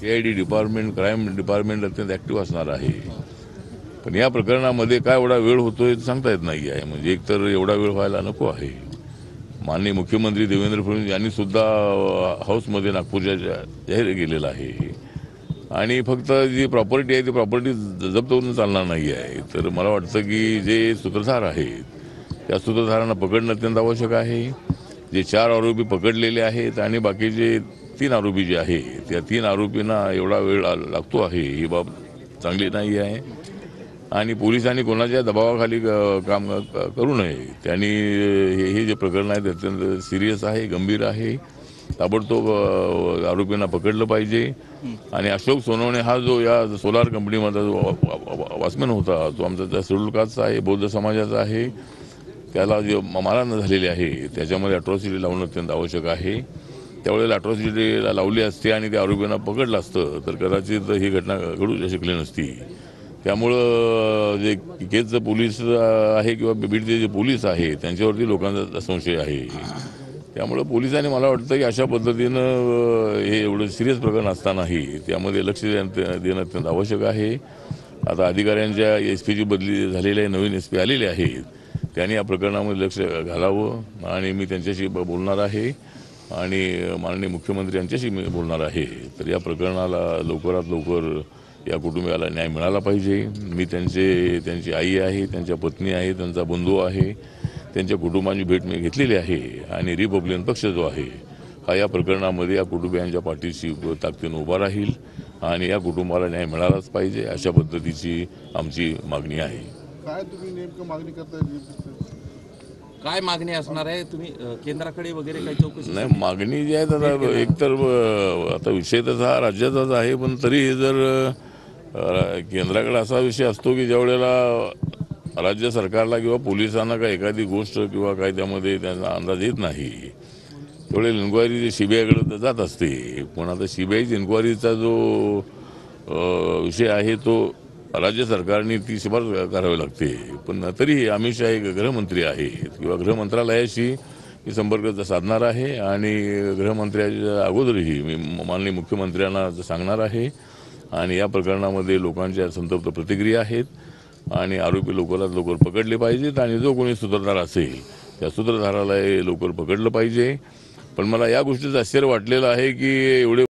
CID department, crime department अत्यंत active असणार आहे. पण या प्रकरणामध्ये काय एवढा वेळ होतोय सांगता येत नाही आहे. म्हणजे एकतर एवढा वेळ व्हायला नको आहे. माननीय मुख्यमंत्री देवेंद्र फडणवीस यांनी सुद्धा हाऊसमध्ये नागपूरच्या जाहीर केलेलं आहे. आणि फक्त जी प्रॉपर्टी आहे ती प्रॉपर्टी जप्त होऊन चालणार नाही आहे. तर मला वाटतं की जे सूत्रधार आहेत त्या सूत्रधारांना पकडणं अत्यंत आवश्यक आहे. जे 4 आरोपी पकडलेले आहेत आणि बाकीचे 3 आरोपी जे आहेत त्या 3 आरोपींना एवढा वेळ लागतो आहे ही बाब चांगली नाही आहे. आणि पोलिसांनी कोणाच्या दबावाखाली काम करू नये. त्यांनी हे जे प्रकरण आहे ते अत्यंत सिरियस आहे, गंभीर आहे. ताबडतोब आरोपींना पकडलं पाहिजे. आणि अशोक सोनवणे हा जो या सोलार कंपनीमधला जो वॉचमॅन होता तो आमचा त्या शेड्यूल कास्टचा आहे, बौद्ध समाजाचा आहे. त्याला जे मारहाण झालेली आहे त्याच्यामध्ये अट्रॉसिटी लावणं अत्यंत आवश्यक आहे. त्यावेळेला अट्रॉसिटी लावली असती आणि त्या आरोपींना पकडलं असतं तर कदाचित ही घटना घडू शकली नसती. त्यामुळं जे केजचं पोलीस आहे किंवा बीडचे जे पोलीस आहे त्यांच्यावरती लोकांचा संशय आहे. त्यामुळं पोलिसांनी मला वाटतं की अशा पद्धतीनं हे एवढं सिरियस प्रकरण असतानाही त्यामध्ये लक्ष देणं अत्यंत आवश्यक आहे. आता अधिकाऱ्यांच्या SP ची बदली झालेली आहे, नवीन SP आलेले आहेत. त्यांनी या प्रकरणामध्ये लक्ष घालावं आणि मी त्यांच्याशी बोलणार आहे आणि माननीय मुख्यमंत्री यांच्याशी मी बोलणार आहे. तर या प्रकरणाला लवकरात लवकर या कुटुंबियाला न्याय मिळाला पाहिजे. मी त्यांची आई आहे, त्यांच्या पत्नी आहे, त्यांचा बंधू आहे, त्यांच्या कुटुंबाची भेट मी घेतलेली आहे. आणि रिपब्लिकन पक्ष जो आहे हा या प्रकरणामध्ये या कुटुंबियांच्या पाठीशी ताकदीनं उभा राहील आणि या कुटुंबाला न्याय मिळालाच पाहिजे अशा पद्धतीची आमची मागणी आहे. काय तुम्ही नेमकं मागणी करताय? काय मागणी असणार आहे? तुम्ही केंद्राकडे वगैरे काही चौकशी? नाही, मागणी जी आहे आता एकतर आता विषय तसा राज्याचाच आहे. पण तरी जर केंद्राकडे असा विषय असतो की ज्या वेळेला राज्य सरकारला किंवा पोलिसांना काही एखादी गोष्ट किंवा काय त्यामध्ये त्यांचा अंदाज येत नाही त्यावेळेला इन्क्वायरी CBIकडे जात असते. पण आता CBIची इन्क्वायरीचा जो विषय आहे तो राज्य सरकारने ती शिफारस करावी लागते. पण तरीही अमित शहा हे गृहमंत्री आहेत किंवा गृह मंत्रालयाशी मी संपर्क साधणार आहे आणि गृहमंत्र्याच्या अगोदरही मी माननीय मुख्यमंत्र्यांना सांगणार आहे. आणि या प्रकरणामध्ये लोकांच्या संतप्त प्रतिक्रिया आहेत आणि आरोपी लवकरात लवकर पकडले पाहिजेत आणि जो कोणी सूत्रधार असेल त्या सूत्रधाराला लवकर पकडलं पाहिजे. पण मला या गोष्टीचं आश्चर्य वाटलेलं आहे की एवढे